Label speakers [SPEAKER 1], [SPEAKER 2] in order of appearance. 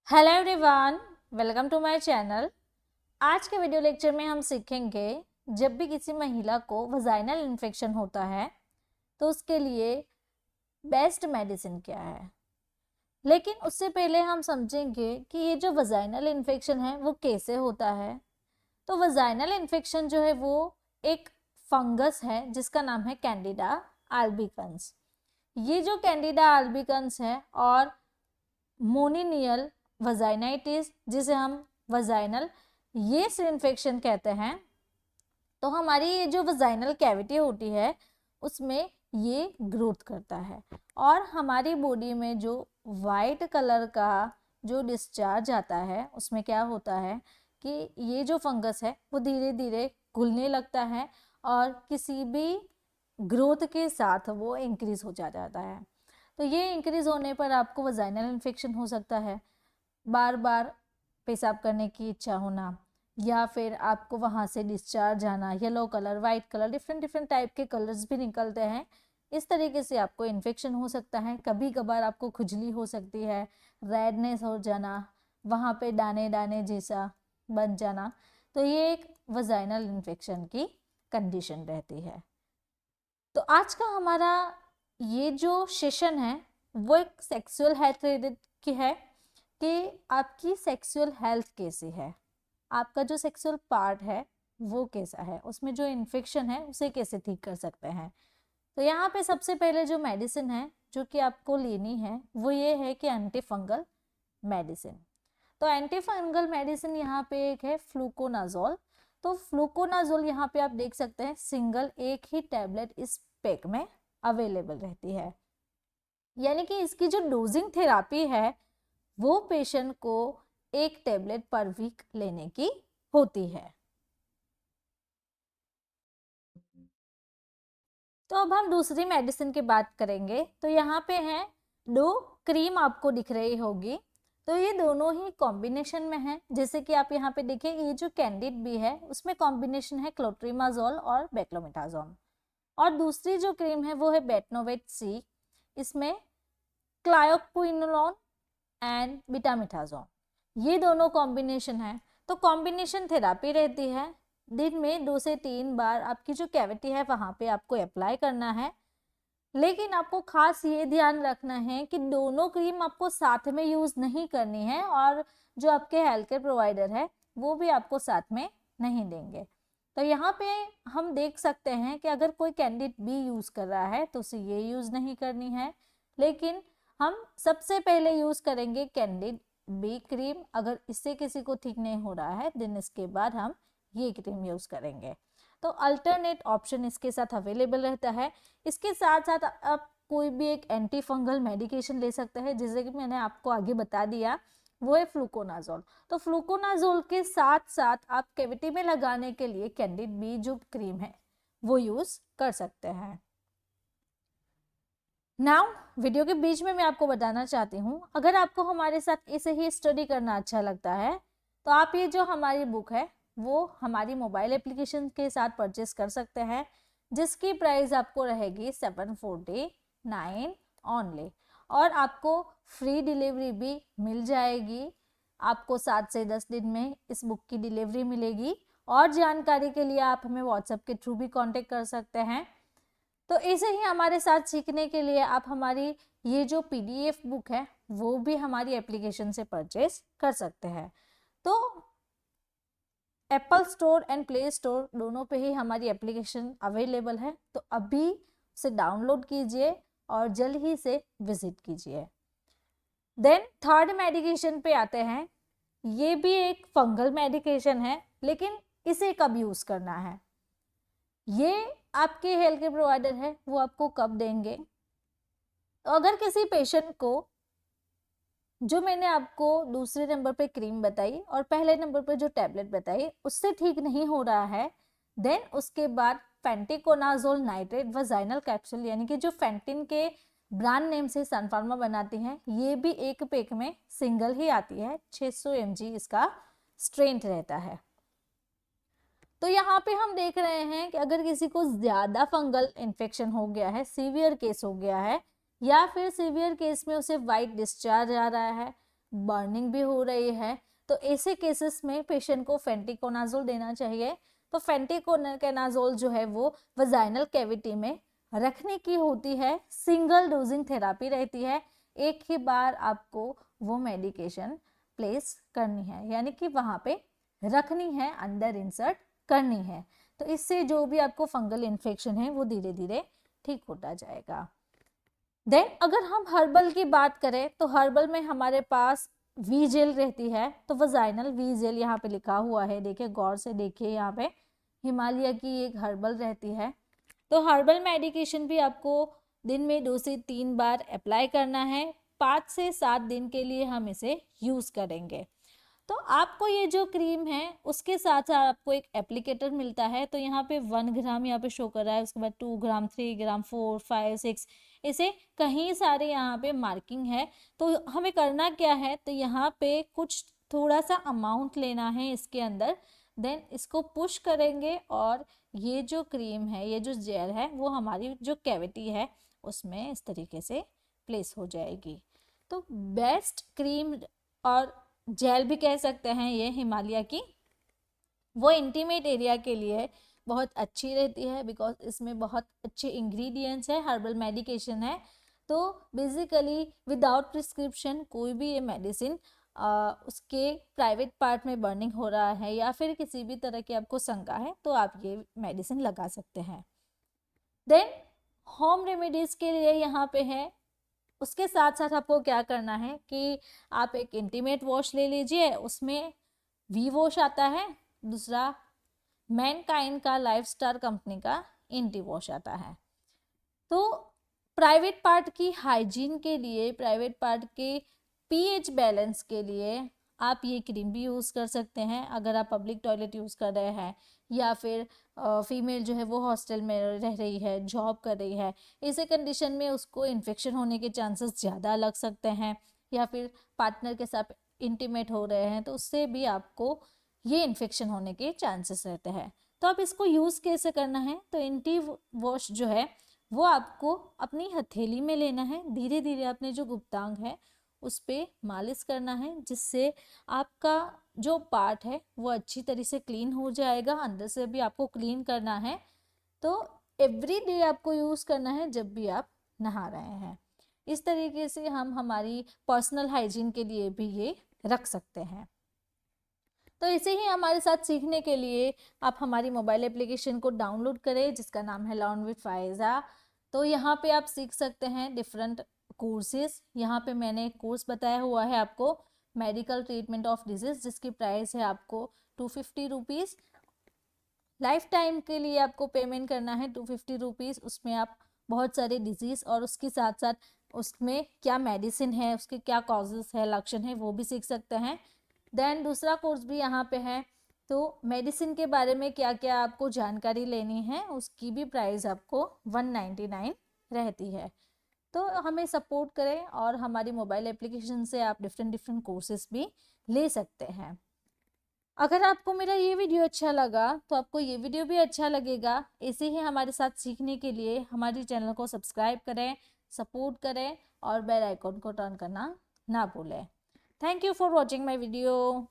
[SPEAKER 1] Hello everyone, welcome to my channel. आज के video lecture में हम सीखेंगे जब भी किसी महिला को वजाइनल इन्फेक्शन होता है तो उसके लिए बेस्ट मेडिसिन क्या है। लेकिन उससे पहले हम समझेंगे कि ये जो वजाइनल इन्फेक्शन है वो कैसे होता है। तो वजाइनल इन्फेक्शन जो है वो एक फंगस है जिसका नाम है कैंडिडा आल्बिकन्स। ये जो कैंडिडा आल्बिकन्स है और मोनिनियल वजाइनाइटिस जिसे हम वजाइनल येस्ट इन्फेक्शन कहते हैं, तो हमारी ये जो वजाइनल कैविटी होती है उसमें ये ग्रोथ करता है और हमारी बॉडी में जो वाइट कलर का जो डिस्चार्ज आता है उसमें क्या होता है कि ये जो फंगस है वो धीरे धीरे घुलने लगता है और किसी भी ग्रोथ के साथ वो इंक्रीज हो जाता है। तो ये इंक्रीज होने पर आपको वजाइनल इन्फेक्शन हो सकता है, बार बार पेशाब करने की इच्छा होना, या फिर आपको वहाँ से डिस्चार्ज आना, yellow colour, white colour, different different type के कलर्स भी निकलते हैं। इस तरीके से आपको इन्फेक्शन हो सकता है। कभी कभार आपको खुजली हो सकती है, रेडनेस हो जाना, वहाँ पे दाने दाने जैसा बन जाना। तो ये एक वजाइनल इन्फेक्शन की कंडीशन रहती है। तो आज का हमारा ये जो सेशन है वो एक सेक्सुअल हेल्थ रिलेटेड की है कि आपकी सेक्सुअल हेल्थ कैसी है, आपका जो सेक्सुअल पार्ट है वो कैसा है, उसमें जो इन्फेक्शन है उसे कैसे ठीक कर सकते हैं। तो यहाँ पे सबसे पहले जो मेडिसिन है जो कि आपको लेनी है वो ये है कि एंटी फंगल मेडिसिन। तो एंटी फंगल मेडिसिन यहाँ पे एक है फ्लूकोनाजोल। तो फ्लूकोनाजोल यहाँ पे आप देख सकते हैं सिंगल एक ही टैबलेट इस पैक में अवेलेबल रहती है, यानी कि इसकी जो डोजिंग थेरापी है वो पेशेंट को एक टैबलेट पर वीक लेने की होती है। तो अब हम दूसरी मेडिसिन की बात करेंगे। तो यहाँ पे है दो क्रीम आपको दिख रही होगी। तो ये दोनों ही कॉम्बिनेशन में है, जैसे कि आप यहाँ पे देखिए ये जो कैंडिड भी है उसमें कॉम्बिनेशन है क्लोट्रीमाजोल और बेक्लोमिथाजोल, और दूसरी जो क्रीम है वो है बेटनोवेट सी, इसमें क्लायोक्विनोलोन एंड बीटामिथाजोन, ये दोनों कॉम्बिनेशन है। तो कॉम्बिनेशन थेरापी रहती है, दिन में 2 से 3 बार आपकी जो कैविटी है वहाँ पे आपको अप्लाई करना है। लेकिन आपको खास ये ध्यान रखना है कि दोनों क्रीम आपको साथ में यूज नहीं करनी है और जो आपके हेल्थ केयर प्रोवाइडर है वो भी आपको साथ में नहीं देंगे। तो यहाँ पे हम देख सकते हैं कि अगर कोई कैंडिड बी यूज कर रहा है तो उसे ये यूज नहीं करनी है, लेकिन हम सबसे पहले यूज करेंगे कैंडिड बी क्रीम। अगर इससे किसी को ठीक नहीं हो रहा है देन इसके बाद हम ये क्रीम यूज करेंगे। तो अल्टरनेट ऑप्शन इसके साथ अवेलेबल रहता है। इसके साथ साथ आप कोई भी एक एंटी फंगल मेडिकेशन ले सकते हैं, जैसे कि मैंने आपको आगे बता दिया वो है फ्लूकोनाजोल। तो फ्लूकोनाजोल के साथ साथ आप कैविटी में लगाने के लिए कैंडिड बी जो क्रीम है वो यूज कर सकते हैं। नाउ वीडियो के बीच में मैं आपको बताना चाहती हूँ, अगर आपको हमारे साथ ऐसे ही स्टडी करना अच्छा लगता है तो आप ये जो हमारी बुक है वो हमारी मोबाइल एप्लीकेशन के साथ परचेस कर सकते हैं, जिसकी प्राइस आपको रहेगी 749 ओनली, और आपको फ्री डिलीवरी भी मिल जाएगी। आपको 7 से 10 दिन में इस बुक की डिलीवरी मिलेगी, और जानकारी के लिए आप हमें व्हाट्सएप के थ्रू भी कांटेक्ट कर सकते हैं। तो ऐसे ही हमारे साथ सीखने के लिए आप हमारी ये जो पीडीएफ बुक है वो भी हमारी एप्लीकेशन से परचेस कर सकते हैं। तो Apple store and play store दोनों पे ही हमारी एप्लीकेशन अवेलेबल है, तो अभी उसे डाउनलोड कीजिए और जल्द ही से विजिट कीजिए। देन थर्ड मेडिकेशन पे आते हैं। ये भी एक फंगल मेडिकेशन है, लेकिन इसे कब यूज करना है ये आपके हेल्थ केयर प्रोवाइडर है वो आपको कब देंगे। तो अगर किसी पेशेंट को जो मैंने आपको दूसरे नंबर पे क्रीम बताई और पहले नंबर पे जो टैबलेट बताई उससे ठीक नहीं हो रहा है, देन उसके बाद फेंटिकोनाजोल नाइट्रेट वजाइनल कैप्सूल, यानी कि जो फेंटिन के ब्रांड नेम से सन फार्मा बनाती है, ये भी एक पैक में सिंगल ही आती है, 600 mg इसका स्ट्रेंथ रहता है। तो यहाँ पे हम देख रहे हैं कि अगर किसी को ज्यादा फंगल इन्फेक्शन हो गया है, सीवियर केस हो गया है, या फिर सीवियर केस में उसे वाइट डिस्चार्ज आ रहा है, बर्निंग भी हो रही है, तो ऐसे केसेस में पेशेंट को फेंटिकोनाजोल देना चाहिए। तो फेंटिकोनाजोल जो है वो वजाइनल कैविटी में रखने की होती है, सिंगल डोजिंग थेरापी रहती है, एक ही बार आपको वो मेडिकेशन प्लेस करनी है, यानी कि वहाँ पे रखनी है, अंदर इंसर्ट करनी है। तो इससे जो भी आपको फंगल इन्फेक्शन है वो धीरे धीरे ठीक होता जाएगा। देन अगर हम हर्बल की बात करें तो हर्बल में हमारे पास वी जेल रहती है। तो वजाइनल वी जेल यहाँ पे लिखा हुआ है, देखिए गौर से देखिए, यहाँ पे हिमालय की एक हर्बल रहती है। तो हर्बल मेडिकेशन भी आपको दिन में 2 से 3 बार अप्लाई करना है, 5 से 7 दिन के लिए हम इसे यूज करेंगे। तो आपको ये जो क्रीम है उसके साथ साथ आपको एक एप्लीकेटर मिलता है। तो यहाँ पे 1 ग्राम यहाँ पे शो कर रहा है, उसके बाद 2 ग्राम, 3 ग्राम, 4, 5, 6, ऐसे कहीं सारे यहाँ पे मार्किंग है। तो हमें करना क्या है, तो यहाँ पे कुछ थोड़ा सा अमाउंट लेना है इसके अंदर, देन इसको पुश करेंगे और ये जो क्रीम है, ये जो जेल है, वो हमारी जो कैविटी है उसमें इस तरीके से प्लेस हो जाएगी। तो बेस्ट क्रीम और जेल भी कह सकते हैं ये हिमालय की, वो इंटीमेट एरिया के लिए बहुत अच्छी रहती है, बिकॉज इसमें बहुत अच्छे इंग्रेडिएंट्स है, हर्बल मेडिकेशन है। तो बेसिकली विदाउट प्रिस्क्रिप्शन कोई भी ये मेडिसिन उसके प्राइवेट पार्ट में बर्निंग हो रहा है या फिर किसी भी तरह की आपको शंका है तो आप ये मेडिसिन लगा सकते हैं। देन होम रेमेडीज के लिए यहाँ पे है, उसके साथ साथ आपको क्या करना है कि आप एक इंटीमेट वॉश ले लीजिए, उसमें वी वॉश आता है, दूसरा मैनकाइंड का लाइफ स्टार कंपनी का इंटी वॉश आता है। तो प्राइवेट पार्ट की हाइजीन के लिए, प्राइवेट पार्ट के पीएच बैलेंस के लिए आप ये क्रीम भी यूज़ कर सकते हैं। अगर आप पब्लिक टॉयलेट यूज़ कर रहे हैं या फिर फीमेल जो है वो हॉस्टल में रह रही है, जॉब कर रही है, ऐसे कंडीशन में उसको इन्फेक्शन होने के चांसेस ज़्यादा लग सकते हैं, या फिर पार्टनर के साथ इंटीमेट हो रहे हैं तो उससे भी आपको ये इन्फेक्शन होने के चांसेस रहते हैं। तो आप इसको यूज़ कैसे करना है, तो इंटी वॉश जो है वो आपको अपनी हथेली में लेना है, धीरे धीरे अपने जो गुप्तांग है उस पर मालिश करना है, जिससे आपका जो पार्ट है वो अच्छी तरह से क्लीन हो जाएगा, अंदर से भी आपको क्लीन करना है। तो एवरी डे आपको यूज़ करना है जब भी आप नहा रहे हैं। इस तरीके से हम हमारी पर्सनल हाइजीन के लिए भी ये रख सकते हैं। तो इसे ही हमारे साथ सीखने के लिए आप हमारी मोबाइल एप्लीकेशन को डाउनलोड करें, जिसका नाम है लर्न विद फायजा। तो यहाँ पे आप सीख सकते हैं डिफरेंट कोर्सेज। यहाँ पे मैंने एक कोर्स बताया हुआ है आपको, मेडिकल ट्रीटमेंट ऑफ डिजीज, जिसकी प्राइस है आपको 250 रुपीज़। लाइफ टाइम के लिए आपको पेमेंट करना है 250 रुपीज़। उसमें आप बहुत सारे डिजीज़ और उसके साथ साथ उसमें क्या मेडिसिन है, उसके क्या कॉजेज है, लक्षण है, वो भी सीख सकते हैं। देन दूसरा कोर्स भी यहाँ पे है, तो मेडिसिन के बारे में क्या क्या आपको जानकारी लेनी है उसकी भी प्राइस आपको 199 रहती है। तो हमें सपोर्ट करें और हमारी मोबाइल एप्लीकेशन से आप डिफरेंट कोर्सेज भी ले सकते हैं। अगर आपको मेरा ये वीडियो अच्छा लगा तो आपको ये वीडियो भी अच्छा लगेगा। ऐसे ही हमारे साथ सीखने के लिए हमारे चैनल को सब्सक्राइब करें, सपोर्ट करें और बेल आइकॉन को टर्न करना ना भूलें। Thank you for watching my video.